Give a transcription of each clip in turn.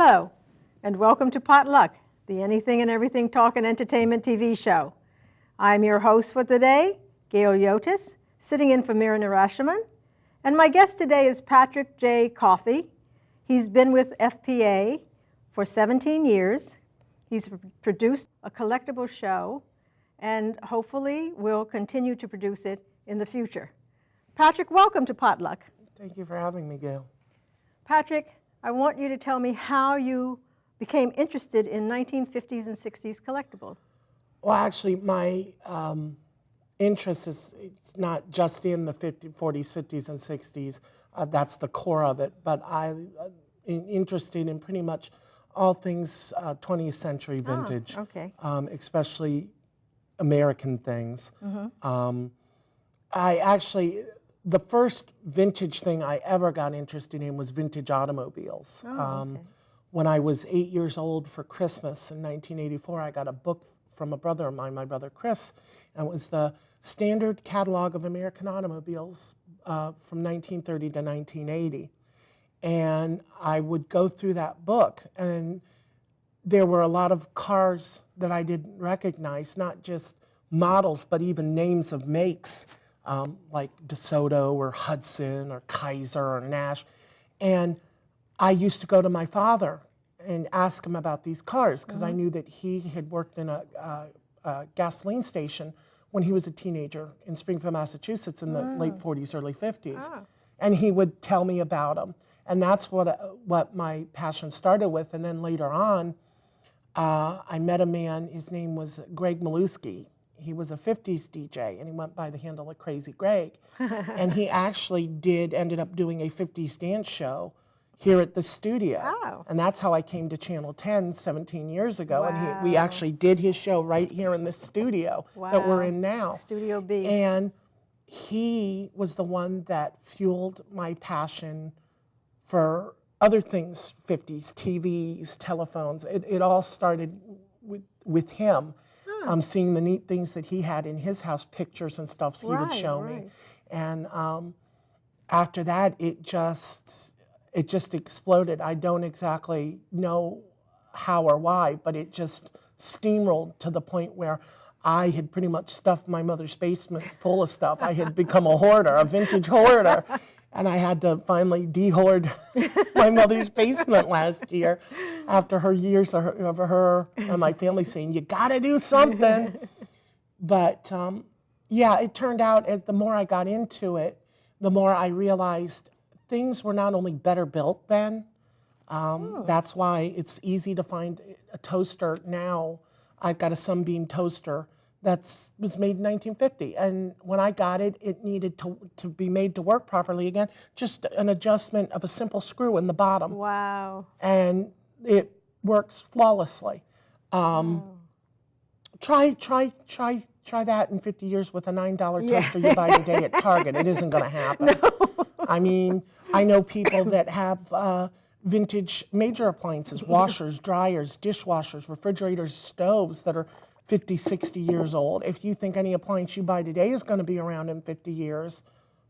Hello, and welcome to Potluck, the Anything and Everything Talk and Entertainment TV show. I'm your host for today, Gail Yotis, sitting in for Mira Narashiman, and my guest today is Patrick J. Coffey. He's been with FPA for 17 years. He's produced a collectible show, and hopefully will continue to produce it in the future. Patrick, welcome to Potluck. Thank you for having me, Gail. Patrick, I want you to tell me how you became interested in 1950s and 60s collectibles. Well, actually, my interest it's not just in the 40s, 50s, and 60s. That's the core of it. But I'm interested in pretty much all things 20th century vintage, especially American things. The first vintage thing I ever got interested in was vintage automobiles. When I was 8 years old for Christmas in 1984, I got a book from a brother of mine, my brother Chris, and it was the standard catalog of American automobiles from 1930 to 1980. And I would go through that book, and there were a lot of cars that I didn't recognize, not just models, but even names of makes. Like DeSoto or Hudson or Kaiser or Nash. And I used to go to my father and ask him about these cars because I knew that he had worked in a gasoline station when he was a teenager in Springfield, Massachusetts in the late 40s, early 50s. And he would tell me about them. And that's what my passion started with. And then later on, I met a man, his name was Greg Maluski. He was a 50s DJ, and he went by the handle of Crazy Greg. And he actually ended up doing a 50s dance show here at the studio. Oh. And that's how I came to Channel 10 17 years ago. Wow. And we actually did his show right here in this studio that we're in now. Studio B. And he was the one that fueled my passion for other things, 50s, TVs, telephones. It all started with him. Seeing the neat things that he had in his house, pictures and stuff he would show me. And after that, it just exploded. I don't exactly know how or why, but it just steamrolled to the point where I had pretty much stuffed my mother's basement full of stuff. I had become a hoarder, a vintage hoarder. And I had to finally de-hoard my mother's basement last year after her years of her and my family saying, you gotta do something. But yeah, it turned out as the more I got into it, the more I realized things were not only better built then, that's why it's easy to find a toaster now. I've got a Sunbeam toaster that was made in 1950. And when I got it, it needed to be made to work properly again. Just an adjustment of a simple screw in the bottom. Wow. And it works flawlessly. Try that in 50 years with a $9 toaster you buy today at Target. It isn't going to happen. No. I mean, I know people that have vintage major appliances, washers, dryers, dishwashers, refrigerators, stoves that are 50, 60 years old. If you think any appliance you buy today is going to be around in 50 years,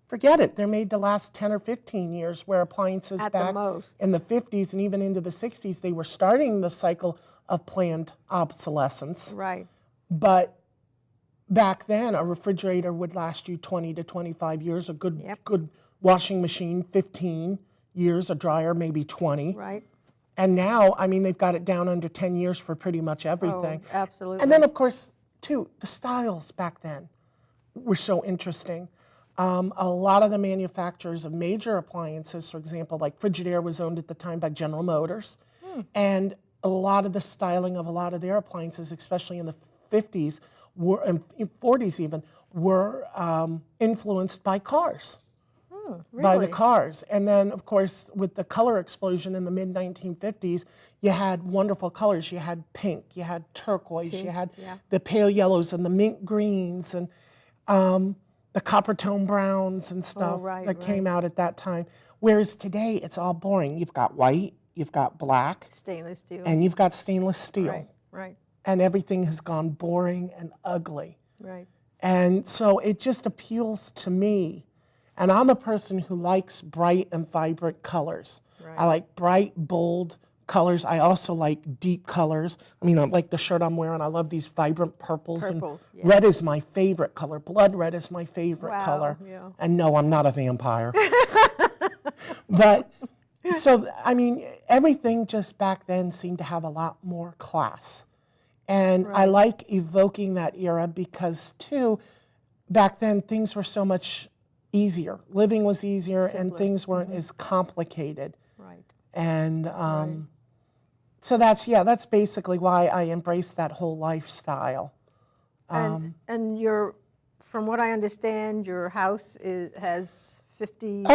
forget it. They're made to last 10 or 15 years, where appliances back in the 50s and even into the 60s, they were starting the cycle of planned obsolescence. Right. But back then, a refrigerator would last you 20 to 25 years, a good washing machine, 15 years, a dryer, maybe 20. Right. And now, I mean, they've got it down under 10 years for pretty much everything. Oh, absolutely. And then, of course, too, the styles back then were so interesting. A lot of the manufacturers of major appliances, for example, like Frigidaire was owned at the time by General Motors. And a lot of the styling of a lot of their appliances, especially in the 50s, and 40s even, were influenced by cars. Really? By the cars. And then, of course, with the color explosion in the mid-1950s, you had wonderful colors. You had pink, you had turquoise, you had the pale yellows and the mint greens and the copper tone browns and stuff that came out at that time. Whereas today, it's all boring. You've got white, you've got black. Stainless steel. And you've got stainless steel. Right. And everything has gone boring and ugly. Right. And so it just appeals to me. And I'm a person who likes bright and vibrant colors. I like bright, bold, colors. I also like deep colors. I mean, like the shirt I'm wearing, I love these vibrant purples. Purple, and yeah. red is my favorite color. Blood red is my favorite Wow, color. yeah. And no, I'm not a vampire. But, so, I mean, everything just back then seemed to have a lot more class. And I Right. like evoking that era because, too, back then things were so much easier. Living was easier and Simpler. things weren't as complicated. Right. And so that's basically why I embraced that whole lifestyle. And from what I understand, your house has 50.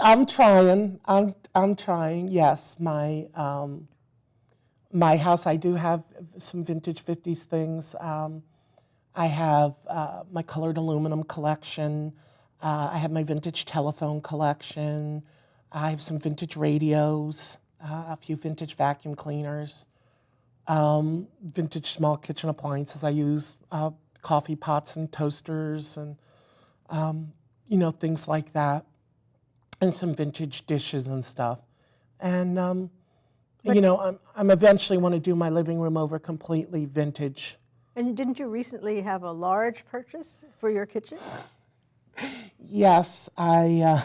I'm trying. I'm trying. Yes, my house. I do have some vintage '50s things. I have my colored aluminum collection. I have my vintage telephone collection. I have some vintage radios, a few vintage vacuum cleaners, vintage small kitchen appliances. I use coffee pots and toasters and, things like that, and some vintage dishes and stuff. And, I'm eventually want to do my living room over completely vintage. And didn't you recently have a large purchase for your kitchen? Yes, I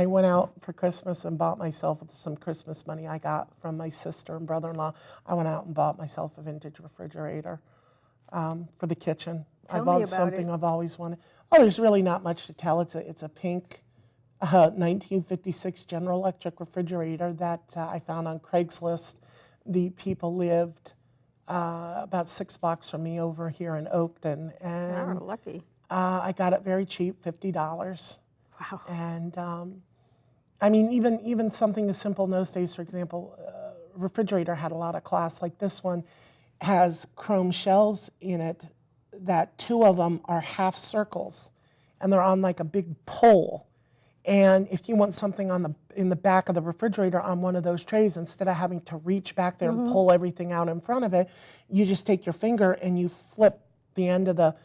went out for Christmas and bought myself with some Christmas money I got from my sister and brother-in-law. I went out and bought myself a vintage refrigerator for the kitchen. Tell I me bought about something it. I've always wanted. Oh, there's really not much to tell. It's a pink 1956 General Electric refrigerator that I found on Craigslist. The people lived about 6 blocks from me over here in Oakton, and Oh, lucky. I got it very cheap, $50. Wow. And I mean, even something as simple in those days, for example, refrigerator had a lot of class. Like this one has chrome shelves in it that 2 of them are half circles, and they're on like a big pole. And if you want something in the back of the refrigerator on one of those trays, instead of having to reach back there and pull everything out in front of it, you just take your finger and you flip the end of the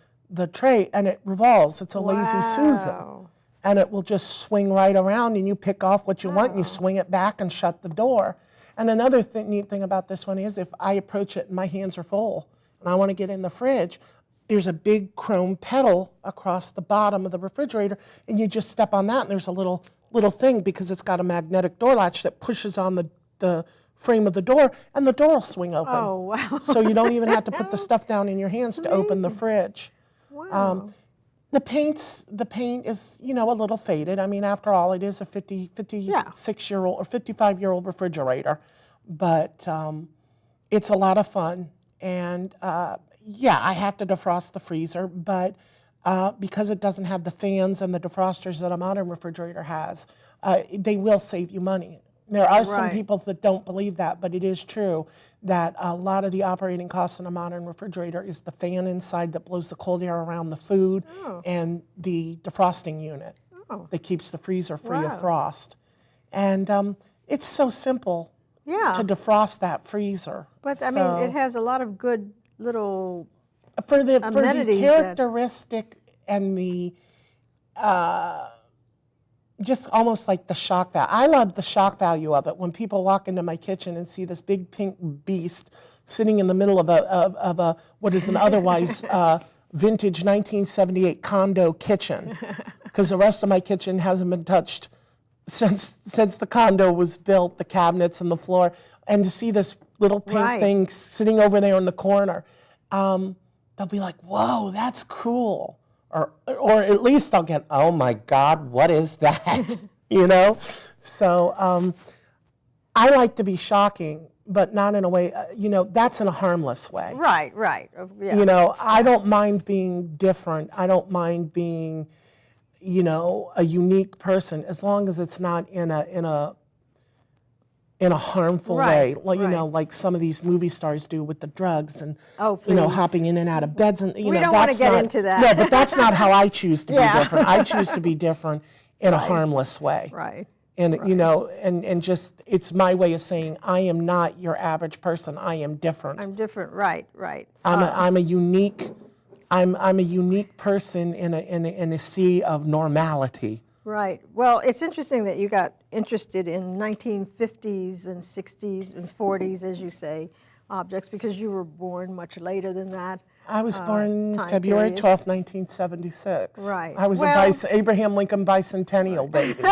tray, and it revolves. It's a lazy Susan. Wow. And it will just swing right around, and you pick off what you want, and you swing it back and shut the door. And another neat thing about this one is if I approach it and my hands are full and I want to get in the fridge, there's a big chrome pedal across the bottom of the refrigerator, and you just step on that, and there's a little thing because it's got a magnetic door latch that pushes on the frame of the door, and the door will swing open. Oh, wow. So you don't even have to put the stuff down in your hands to open the fridge. Wow. The paint is, a little faded. I mean, after all, it is a 56-year-old or 55-year-old refrigerator, but it's a lot of fun. And I have to defrost the freezer, but because it doesn't have the fans and the defrosters that a modern refrigerator has, they will save you money. There are some Right. people that don't believe that, but it is true that a lot of the operating costs in a modern refrigerator is the fan inside that blows the cold air around the food and the defrosting unit that keeps the freezer free of frost. And it's so simple to defrost that freezer. But I mean, it has a lot of good little For the amenities characteristic and the just almost like the shock value. I love the shock value of it when people walk into my kitchen and see this big pink beast sitting in the middle of a what is an otherwise vintage 1978 condo kitchen, because the rest of my kitchen hasn't been touched since the condo was built, the cabinets and the floor, and to see this little pink thing sitting over there in the corner, they'll be like, "Whoa, that's cool." Or at least I'll get, "Oh my God, what is that?" So I like to be shocking, but not in a way, that's in a harmless way. Right. Yeah. I don't mind being different. I don't mind being, a unique person, as long as it's not in a harmful way, like some of these movie stars do with the drugs and hopping in and out of beds, and We don't want to get into that. No, but that's not how I choose to be different. I choose to be different in a harmless way. Right. And and just it's my way of saying I am not your average person. I am different. I'm different. Right. I'm a unique person in a sea of normality. Right. Well, it's interesting that you got interested in 1950s and 60s and 40s, as you say, objects, because you were born much later than that. I was born time February period. 12th, 1976. Right. I was Well- a Abraham Lincoln bicentennial baby.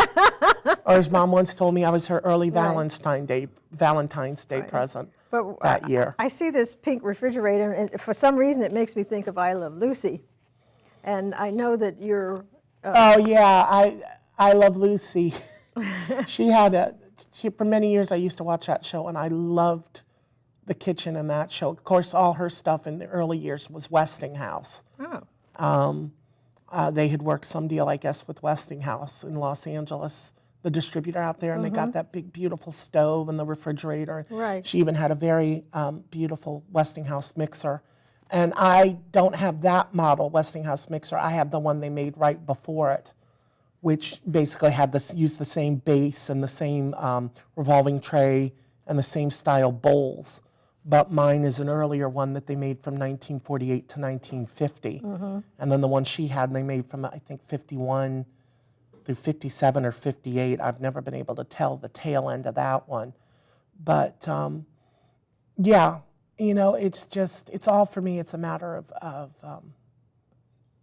Or as Mom once told me, I was her early Valentine's Day present But that year. I see this pink refrigerator, and for some reason it makes me think of I Love Lucy. And I know that you're... Oh yeah, I Love Lucy. For many years I used to watch that show, and I loved the kitchen in that show. Of course, all her stuff in the early years was Westinghouse. Oh. They had worked some deal, I guess, with Westinghouse in Los Angeles, the distributor out there, and they got that big, beautiful stove and the refrigerator. Right. She even had a very beautiful Westinghouse mixer. And I don't have that model Westinghouse mixer. I have the one they made right before it, which basically used the same base and the same revolving tray and the same style bowls. But mine is an earlier one that they made from 1948 to 1950. And then the one she had, they made from, I think, 51 through 57 or 58. I've never been able to tell the tail end of that one. But yeah, you know, it's all for me, it's a matter of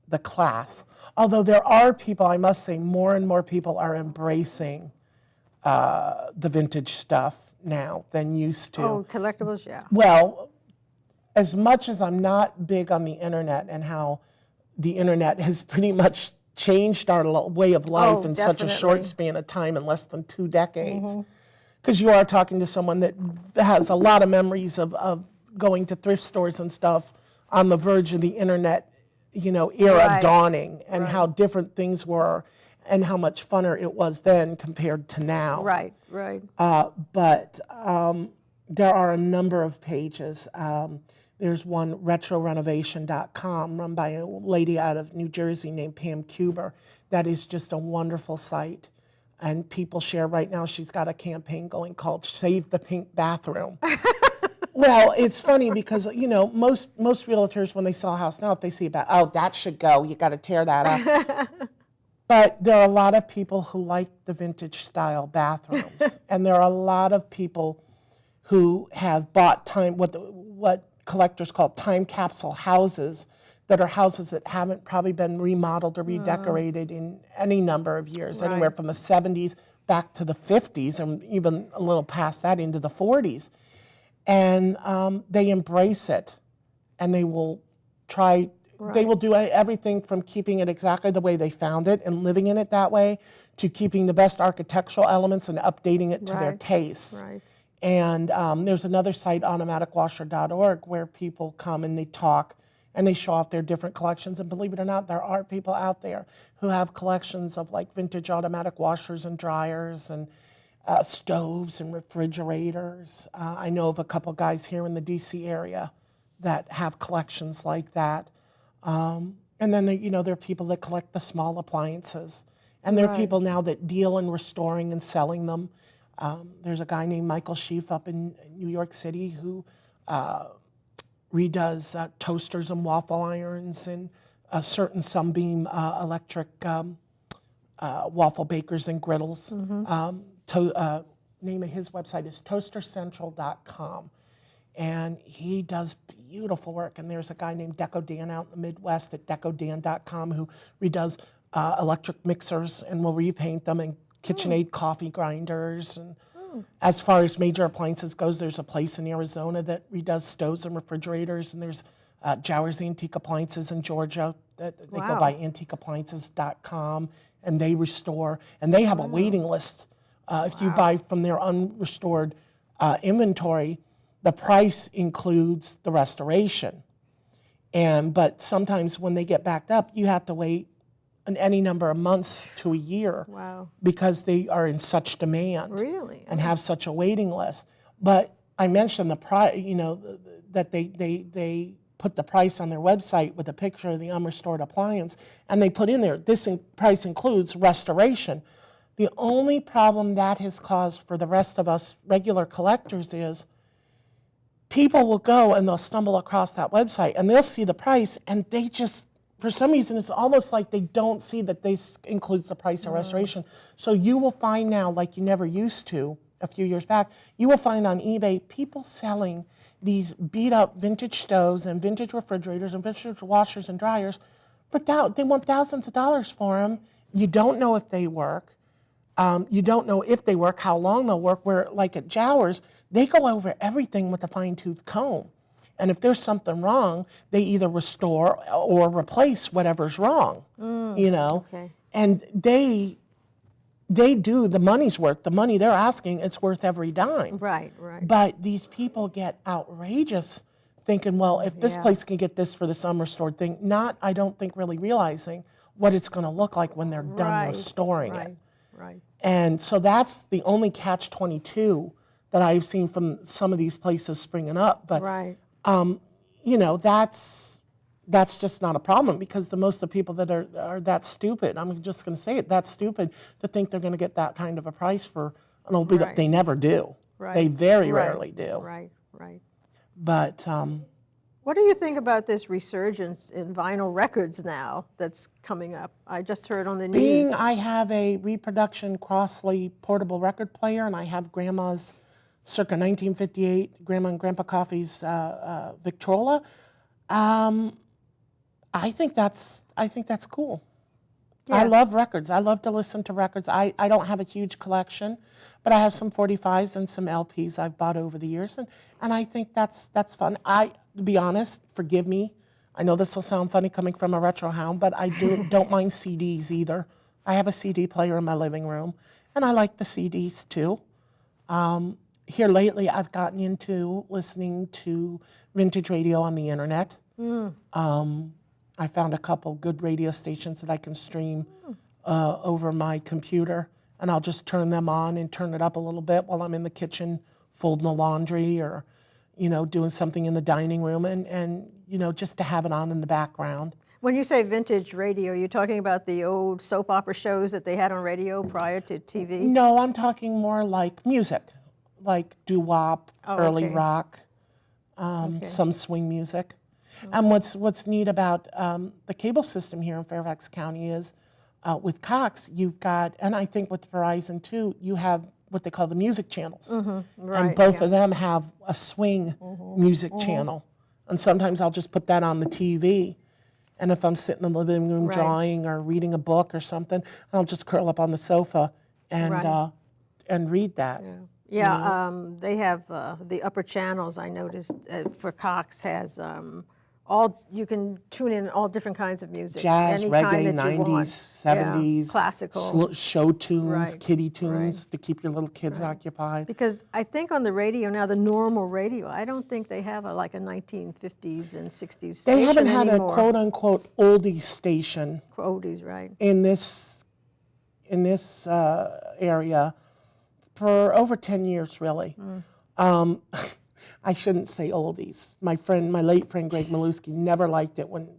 the class. Although there are people, I must say, more and more people are embracing the vintage stuff now than used to. Oh, collectibles, yeah. Well, as much as I'm not big on the internet and how the internet has pretty much changed our way of life in such a short span of time, in less than 2 decades, because you are talking to someone that has a lot of memories of going to thrift stores and stuff on the verge of the internet, you know, era dawning, and how different things were and how much funner it was then compared to now. Right, right. But there are a number of pages. There's one, retrorenovation.com, run by a lady out of New Jersey named Pam Kuber. That is just a wonderful site. And people share right now, she's got a campaign going called Save the Pink Bathroom. Well, it's funny because, you know, most realtors, when they sell a house now, if they see about, oh, that should go, you got to tear that up. But there are a lot of people who like the vintage style bathrooms. And there are a lot of people who have bought what collectors call time capsule houses, that are houses that haven't probably been remodeled or redecorated in any number of years, anywhere from the 70s back to the 50s, and even a little past that into the 40s. And they embrace it, and they will try, they will do everything from keeping it exactly the way they found it and living in it that way, to keeping the best architectural elements and updating it to their tastes. Right. And there's another site, automaticwasher.org, where people come and they talk and they show off their different collections. And believe it or not, there are people out there who have collections of like vintage automatic washers and dryers and stoves and refrigerators. I know of a couple guys here in the DC area that have collections like that. And then, you know, there are people that collect the small appliances. And there are people now that deal in restoring and selling them. There's a guy named Michael Sheaf up in New York City who redoes toasters and waffle irons and certain Sunbeam electric waffle bakers and griddles. Name of his website is toastercentral.com. And he does beautiful work. And there's a guy named Deco Dan out in the Midwest at decodan.com who redoes electric mixers and will repaint them, and KitchenAid coffee grinders. And as far as major appliances goes, there's a place in Arizona that redoes stoves and refrigerators. And there's Jowers Antique Appliances in Georgia that they go by antiqueappliances.com, and they restore. And they have a waiting list. If you buy from their unrestored inventory, the price includes the restoration. But sometimes when they get backed up, you have to wait any number of months to a year because they are in such demand. Really? And have such a waiting list. But I mentioned the price, you know, that they put the price on their website with a picture of the unrestored appliance, and they put in there, this price includes restoration. The only problem that has caused for the rest of us regular collectors is people will go and they'll stumble across that website and they'll see the price and they just for some reason, it's almost like they don't see that this includes the price of restoration. So you will find now, like you never used to a few years back, you will find on eBay people selling these beat up vintage stoves and vintage refrigerators and vintage washers and dryers, but they want thousands of dollars for them. You don't know if they work. You don't know if they work, how long they'll work, where like at Jowers, they go over everything with a fine-tooth comb. And if there's something wrong, they either restore or replace whatever's wrong, you know? Okay. And they do the money's worth. The money they're asking, it's worth every dime. Right, right. But these people get outrageous thinking, well, if this place can get this for this unrestored thing, I don't think really realizing what it's going to look like when they're done restoring it. Right. And so that's the only catch-22 that I've seen from some of these places springing up. But you know, that's just not a problem, because most of the people that are that stupid, I'm just going to say it, that's stupid to think they're going to get that kind of a price for an old beat up. They never do. They very rarely do. Right. But what do you think about this resurgence in vinyl records now that's coming up? I just heard on the news. I have a reproduction Crossley portable record player, and I have Grandma's circa 1958, Grandma and Grandpa Coffey's Victrola. I think that's cool. Yeah. I love records. I love to listen to records. I don't have a huge collection, but I have some 45s and some LPs I've bought over the years, and I think that's fun. To be honest, forgive me, I know this will sound funny coming from a retro hound, but I don't mind CDs either. I have a CD player in my living room, and I like the CDs too. Here lately, I've gotten into listening to vintage radio on the internet. I found a couple good radio stations that I can stream over my computer, and I'll just turn them on and turn it up a little bit while I'm in the kitchen folding the laundry, or, you know, doing something in the dining room, and you know, just to have it on in the background. When you say vintage radio, you're talking about the old soap opera shows that they had on radio prior to TV? No, I'm talking more like music, like doo-wop, early rock, some swing music. And what's neat about the cable system here in Fairfax County is with Cox, you've got, and I think with Verizon too, you have what they call the music channels. And both of them have a swing music channel. And sometimes I'll just put that on the TV. And if I'm sitting in the living room drawing or reading a book or something, I'll just curl up on the sofa and read that. They have the upper channels, I noticed, for Cox has you can tune in all different kinds of music. Jazz, any reggae, kind that 90s, 70s. Classical. Show tunes, kiddie tunes to keep your little kids occupied. Because I think on the radio now, the normal radio, I don't think they have like a 1950s and 60s station They haven't had anymore. a quote-unquote oldies station. Oldies, right. In this area for over 10 years, really. I shouldn't say oldies. My late friend Greg Maluski never liked it when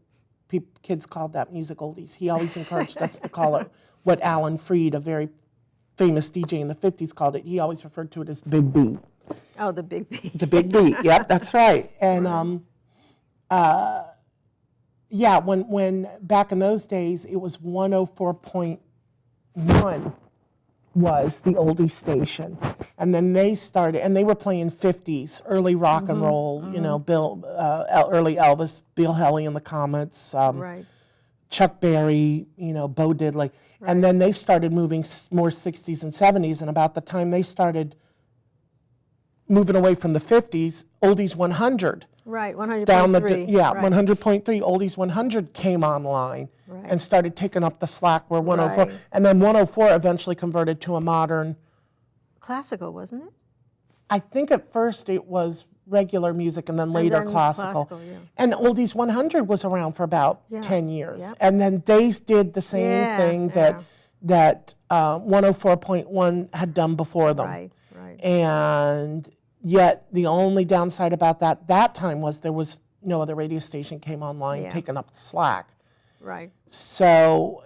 kids called that music oldies. He always encouraged us to call it what Alan Freed, a very famous DJ in the 50s, called it. He always referred to it as the big beat. Oh, the big beat. The big beat, yep, that's right. And when back in those days, it was 104.1 was the oldie station. And then they started, and they were playing 50s, early rock and roll, you know, early Elvis, Bill Haley and the Comets, Chuck Berry, you know, Bo Diddley. And then they started moving more 60s and 70s, and about the time they started moving away from the 50s, Oldies 100. Right, 100.3. 100.3, Oldies 100 came online and started taking up the slack where 104, and then 104 eventually converted to a modern. Classical, wasn't it? I think at first it was regular music and then later classical. And Oldies 100 was around for about 10 years. And then they did the same thing that 104.1 had done before them. And yet the only downside about that time was there was no other radio station came online taking up the slack. So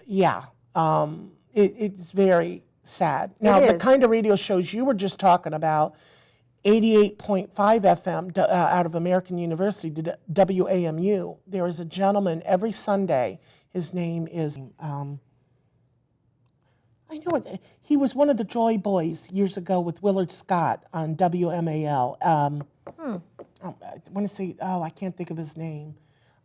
it's very sad. Now the kind of radio shows you were just talking about, 88.5 FM out of American University, WAMU. There is a gentleman every Sunday. His name is, I know it, he was one of the Joy Boys years ago with Willard Scott on WMAL. I want to say, I can't think of his name.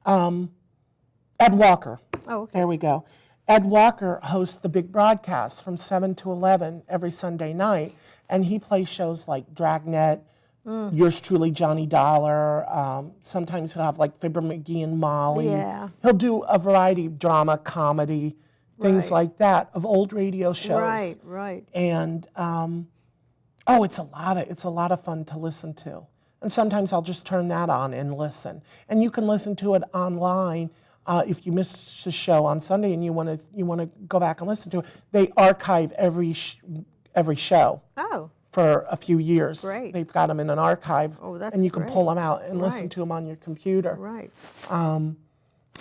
Ed Walker. Oh, okay. There we go. Ed Walker hosts the big broadcasts from 7 to 11 every Sunday night, and he plays shows like Dragnet, Yours Truly, Johnny Dollar. Sometimes he'll have like Fibber McGee and Molly. Yeah. He'll do a variety of drama, comedy, things like that, of old radio shows. Right, right. And it's a lot of fun to listen to. And sometimes I'll just turn that on and listen. And you can listen to it online. If you miss the show on Sunday and you want to go back and listen to it, they archive every show for a few years. Great. They've got them in an archive, that's and you can great. pull them out and listen to them on your computer. Right.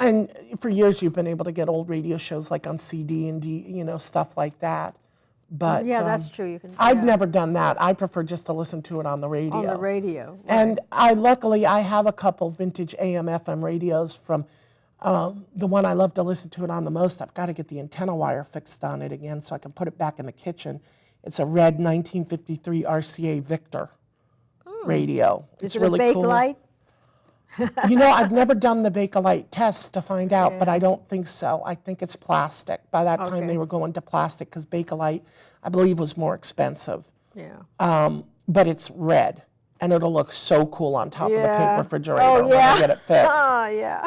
And for years you've been able to get old radio shows like on CD and stuff like that. But Yeah, that's true. You can. I've never done that. I prefer just to listen to it on the radio. On the radio. Right. And luckily I have a couple vintage AM/FM radios from. The one I love to listen to it on the most, I've got to get the antenna wire fixed on it again so I can put it back in the kitchen. It's a red 1953 RCA Victor radio. Is It's it really a cool. Bakelite? I've never done the Bakelite test to find out, but I don't think so. I think it's plastic. By that time they were going to plastic because Bakelite, I believe, was more expensive. Yeah. But it's red. And it'll look so cool on top of the pink refrigerator Oh, when I get it fixed. Oh, yeah.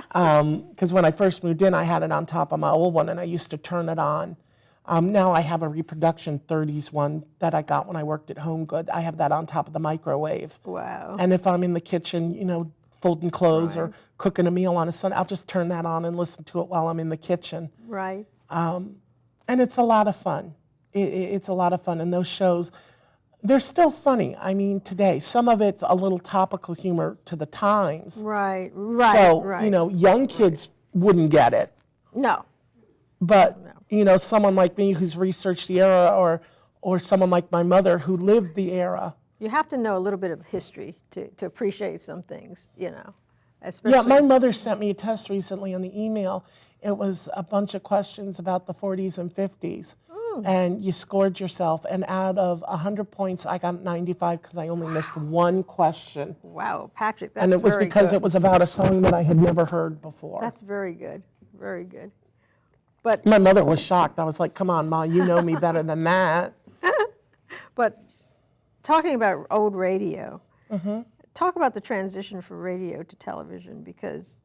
Because when I first moved in, I had it on top of my old one, and I used to turn it on. Now I have a reproduction 30s one that I got when I worked at Home Good. I have that on top of the microwave. Wow. And if I'm in the kitchen, folding clothes or cooking a meal on a Sunday, I'll just turn that on and listen to it while I'm in the kitchen. Right. And it's a lot of fun. It's a lot of fun. And those shows, they're still funny. I mean, today, some of it's a little topical humor to the times. Right. So, young kids wouldn't get it. No. But, someone like me who's researched the era or someone like my mother who lived the era. You have to know a little bit of history to appreciate some things, especially. Yeah, my mother sent me a test recently on the email. It was a bunch of questions about the 40s and 50s. And you scored yourself. And out of 100 points, I got 95 because I only missed one question. Wow, Patrick, that's And it was very because good. it was about a song that I had never heard before. That's very good. Very good. But My mother was shocked. I was like, come on, Ma, you know me better than that. But talking about old radio, talk about the transition from radio to television, because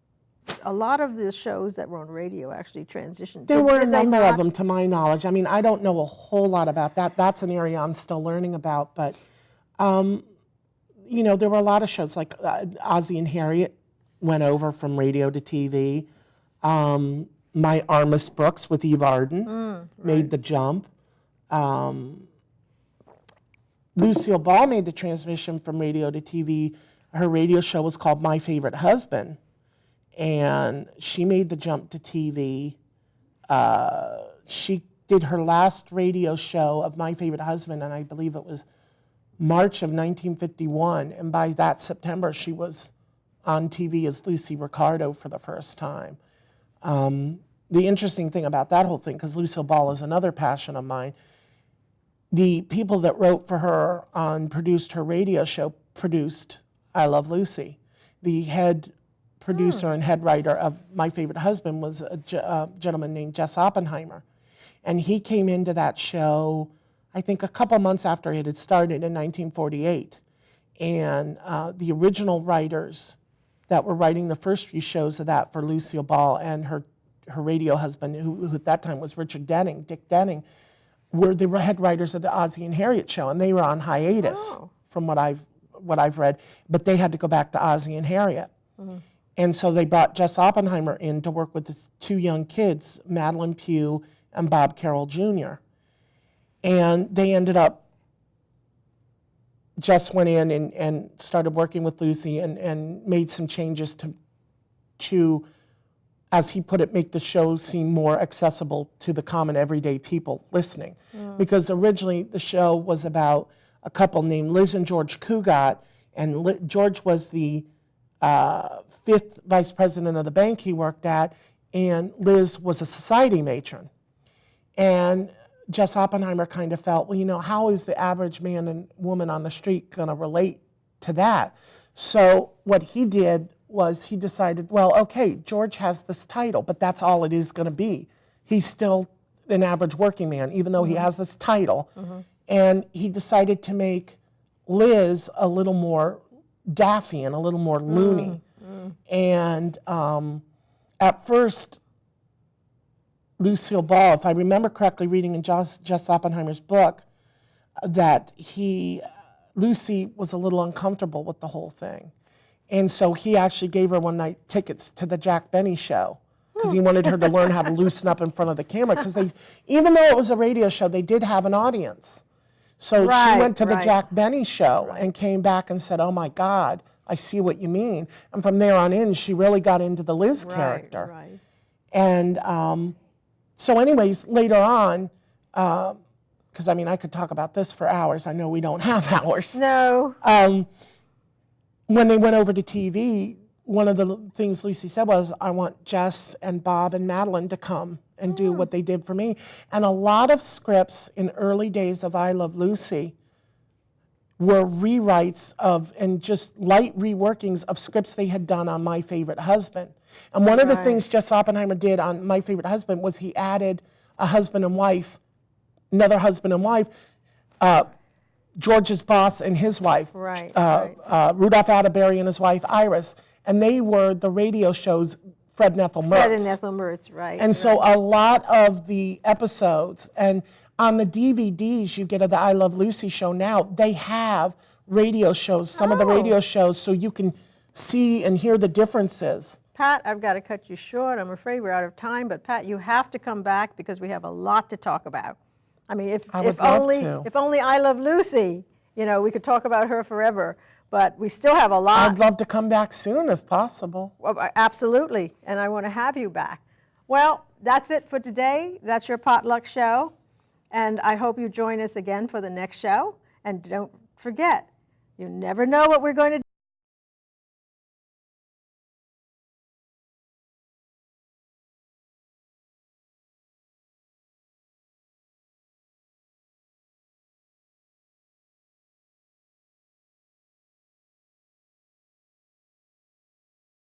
a lot of the shows that were on radio actually transitioned. There were a Did they number not? of them, to my knowledge. I mean, I don't know a whole lot about that. That's an area I'm still learning about. But, there were a lot of shows like Ozzie and Harriet went over from radio to TV. My Armis Brooks with Eve Arden made the jump. Lucille Ball made the transition from radio to TV. Her radio show was called My Favorite Husband. And she made the jump to TV. She did her last radio show of My Favorite Husband, and I believe it was March of 1951. And by that September, she was on TV as Lucy Ricardo for the first time. The interesting thing about that whole thing, because Lucille Ball is another passion of mine, the people that wrote for her and produced her radio show produced I Love Lucy. The head producer and head writer of My Favorite Husband was a gentleman named Jess Oppenheimer. And he came into that show, I think, a couple months after it had started in 1948. And the original writers that were writing the first few shows of that for Lucille Ball and her radio husband, who at that time was Richard Denning, Dick Denning, were the head writers of the Ozzie and Harriet show. And they were on hiatus from what I've read. But they had to go back to Ozzie and Harriet. And so they brought Jess Oppenheimer in to work with the two young kids, Madeline Pugh and Bob Carroll Jr. And they ended up, Jess went in and started working with Lucy and made some changes to, as he put it, make the show seem more accessible to the common everyday people listening. Because originally the show was about a couple named Liz and George Cugat, and George was the 5th vice president of the bank he worked at, and Liz was a society matron. And Jess Oppenheimer kind of felt, well, you know, how is the average man and woman on the street going to relate to that? So what he did was he decided, well, okay, George has this title, but that's all it is going to be. He's still an average working man, even though he has this title. And he decided to make Liz a little more daffy and a little more loony. And at first, Lucille Ball, if I remember correctly, reading in Jess Oppenheimer's book, that Lucy was a little uncomfortable with the whole thing. And so he actually gave her one night tickets to the Jack Benny show because he wanted her to learn how to loosen up in front of the camera. Because even though it was a radio show, they did have an audience. So she went to the Jack Benny show and came back and said, oh my God, I see what you mean. And from there on in, she really got into the Liz character. And so anyways, later on, because I mean, I could talk about this for hours. I know we don't have hours. No. When they went over to TV, one of the things Lucy said was, I want Jess and Bob and Madeline to come and do what they did for me. And a lot of scripts in early days of I Love Lucy were rewrites of, and just light reworkings of scripts they had done on My Favorite Husband. And one of the things Jess Oppenheimer did on My Favorite Husband was he added a husband and wife, another husband and wife, George's boss and his wife, Rudolph Atterbury and his wife Iris, and they were the radio shows Fred and Ethel Mertz. Fred and Ethel Mertz, And so a lot of the episodes, and on the DVDs you get of the I Love Lucy show now, they have radio shows, some of the radio shows, so you can see and hear the differences. Pat, I've got to cut you short. I'm afraid we're out of time, but Pat, you have to come back because we have a lot to talk about. I mean, if only I Love Lucy, you know, we could talk about her forever, but we still have a lot. I'd love to come back soon if possible. Well, absolutely, and I want to have you back. Well, that's it for today. That's your Potluck show, and I hope you join us again for the next show. And don't forget, you never know what we're going to do.